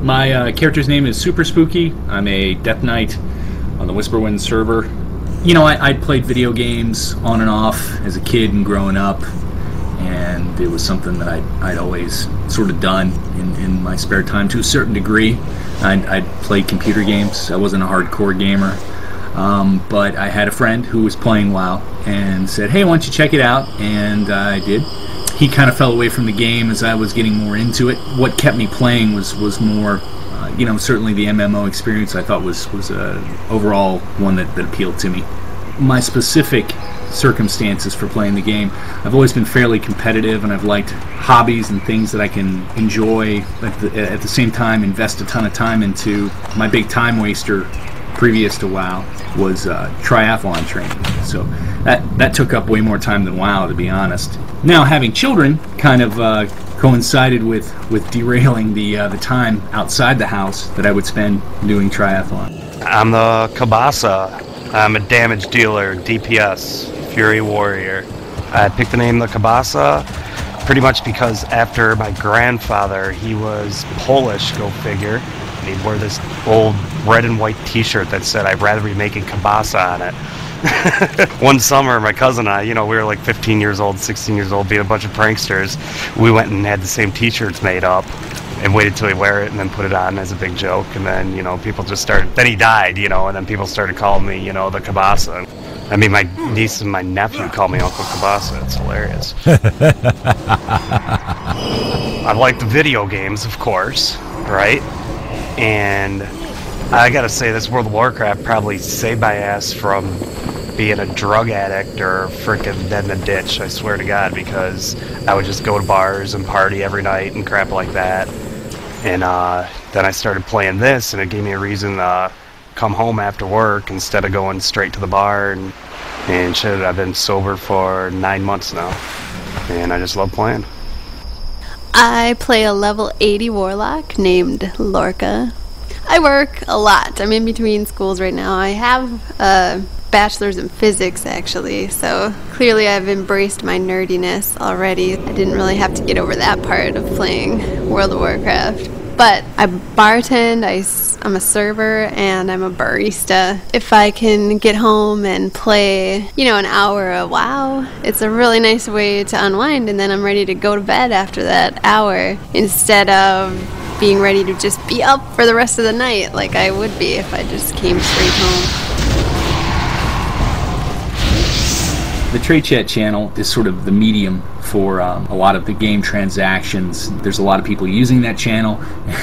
My character's name is Super Spooky. I'm a Death Knight on the Whisperwind server. You know, I played video games on and off as a kid and growing up, and it was something that I'd always sort of done in my spare time to a certain degree. I'd played computer games. I wasn't a hardcore gamer, but I had a friend who was playing WoW and said, hey, why don't you check it out? And I did. He kind of fell away from the game as I was getting more into it. What kept me playing was more, you know, certainly the MMO experience I thought was overall one that appealed to me. My specific circumstances for playing the game, I've always been fairly competitive, and I've liked hobbies and things that I can enjoy at the same time invest a ton of time into. My big time waster previous to WoW was triathlon training, so that took up way more time than WoW, to be honest. Now, having children kind of coincided with derailing the time outside the house that I would spend doing triathlon. I'm the Kabasa. I'm a damage dealer, DPS, Fury Warrior. I picked the name the Kabasa pretty much because after my grandfather, he was Polish, go figure, and he'd wear this old red and white t-shirt that said, I'd rather be making Kabasa on it. One summer, my cousin and I, you know, we were like 15 years old, 16 years old, being a bunch of pranksters. We went and had the same t-shirts made up and waited till he wear it and then put it on as a big joke. And then, you know, people just started, then he died, you know, and then people started calling me, you know, the Kabasa. I mean, my niece and my nephew call me Uncle Kabasa. It's hilarious. I like the video games, of course, right? And I gotta say, this World of Warcraft probably saved my ass from being a drug addict or freaking dead in a ditch, I swear to God, because I would just go to bars and party every night and crap like that. And then I started playing this, and it gave me a reason to come home after work instead of going straight to the bar and shit. I've been sober for 9 months now, and I just love playing. I play a level 80 warlock named Lorca. I work a lot. I'm in between schools right now. I have a bachelor's in physics, actually, so clearly I've embraced my nerdiness already. I didn't really have to get over that part of playing World of Warcraft. But I bartend, I'm a server, and I'm a barista. If I can get home and play, you know, an hour of WoW, it's a really nice way to unwind, and then I'm ready to go to bed after that hour instead of being ready to just be up for the rest of the night like I would be if I just came straight home. The Trade Chat channel is sort of the medium for a lot of the game transactions. There's a lot of people using that channel,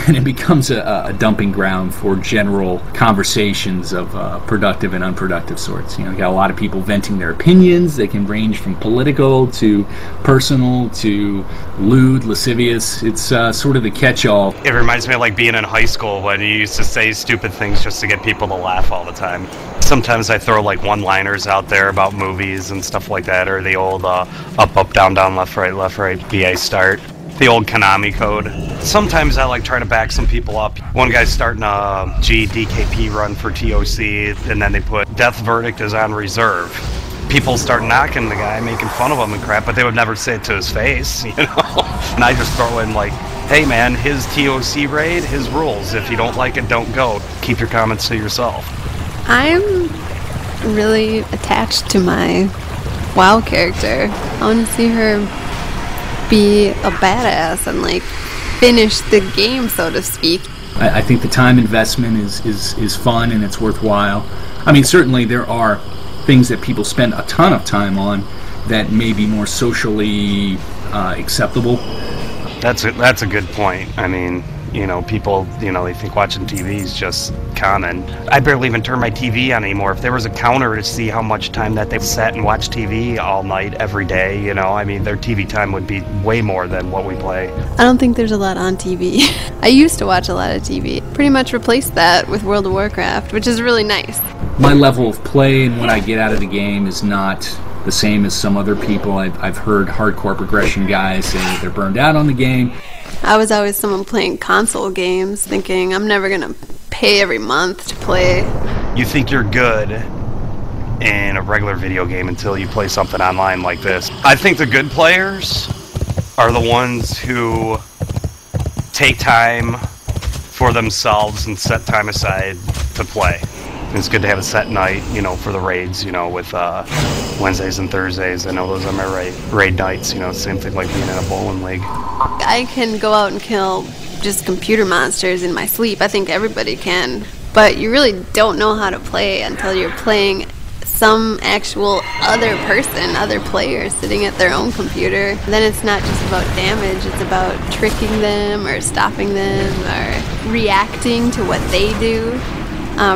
and it becomes a dumping ground for general conversations of productive and unproductive sorts. You know, you got a lot of people venting their opinions. They can range from political to personal to lewd, lascivious. It's sort of the catch-all. It reminds me of like being in high school when you used to say stupid things just to get people to laugh all the time. Sometimes I throw like one-liners out there about movies and stuff like that, or the old up, up, down, down, left, right, BA start. The old Konami code. Sometimes I like try to back some people up. One guy's starting a GDKP run for TOC, and then they put Death Verdict is on reserve. People start knocking the guy, making fun of him and crap, but they would never say it to his face, you know? And I just throw in like, hey man, his TOC raid, his rules. If you don't like it, don't go. Keep your comments to yourself. I'm really attached to my WoW character. I want to see her be a badass and like finish the game, so to speak. I think the time investment is fun and it's worthwhile. I mean, certainly there are things that people spend a ton of time on that may be more socially acceptable. That's a good point. I mean, you know, people, you know, they think watching TV is just common. I barely even turn my TV on anymore. If there was a counter to see how much time that they sat and watch TV all night, every day, you know, I mean, their TV time would be way more than what we play. I don't think there's a lot on TV. I used to watch a lot of TV. Pretty much replaced that with World of Warcraft, which is really nice. My level of play and what I get out of the game is not the same as some other people. I've heard hardcore progression guys say that they're burned out on the game. I was always someone playing console games, thinking I'm never gonna pay every month to play. You think you're good in a regular video game until you play something online like this. I think the good players are the ones who take time for themselves and set time aside to play. And it's good to have a set night, you know, for the raids, you know, with Wednesdays and Thursdays. I know those are my raid nights, you know, same thing like being in a bowling league. I can go out and kill just computer monsters in my sleep. I think everybody can. But you really don't know how to play until you're playing some actual other person, other player sitting at their own computer. Then it's not just about damage, it's about tricking them or stopping them or reacting to what they do,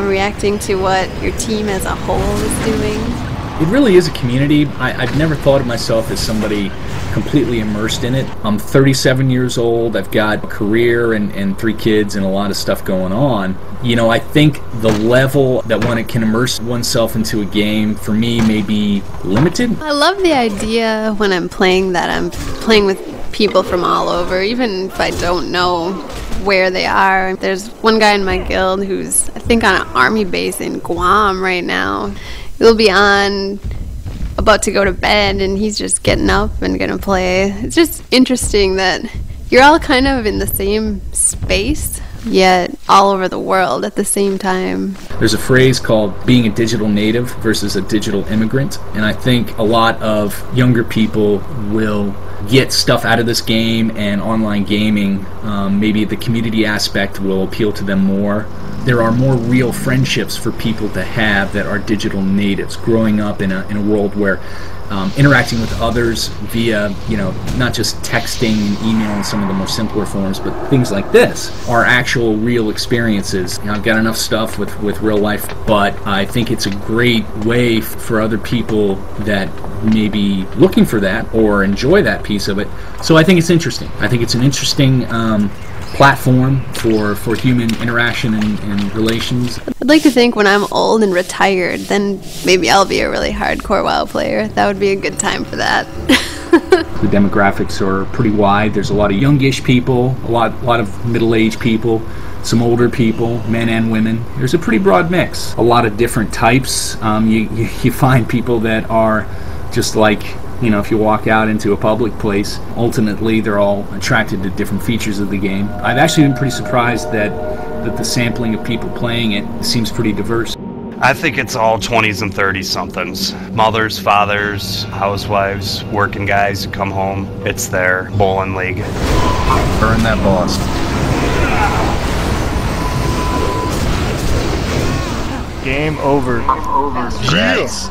reacting to what your team as a whole is doing. It really is a community. I've never thought of myself as somebody completely immersed in it. I'm 37 years old. I've got a career and 3 kids and a lot of stuff going on. You know, I think the level that one can immerse oneself into a game, for me, may be limited. I love the idea when I'm playing that I'm playing with people from all over, even if I don't know where they are. There's one guy in my guild who's, I think, on an army base in Guam right now. He'll be on, about to go to bed, and he's just getting up and gonna play. It's just interesting that you're all kind of in the same space, yet all over the world at the same time. There's a phrase called being a digital native versus a digital immigrant, and I think a lot of younger people will get stuff out of this game and online gaming. Maybe the community aspect will appeal to them more. There are more real friendships for people to have that are digital natives, growing up in a world where interacting with others via, you know, not just texting and email and some of the more simpler forms, but things like this are actual real experiences. You know, I've got enough stuff with real life, but I think it's a great way for other people that may be looking for that or enjoy that piece of it. So I think it's interesting. I think it's an interesting platform for human interaction and relations. I'd like to think when I'm old and retired, then maybe I'll be a really hardcore WoW player. That would be a good time for that. The demographics are pretty wide. There's a lot of youngish people, a lot of middle-aged people, some older people, men and women. There's a pretty broad mix. A lot of different types. You find people that are just like, you know, if you walk out into a public place, ultimately they're all attracted to different features of the game. I've actually been pretty surprised that the sampling of people playing it seems pretty diverse. I think it's all 20s and 30-somethings. Mothers, fathers, housewives, working guys who come home. It's their bowling league. Burn that boss. Game over. Congrats.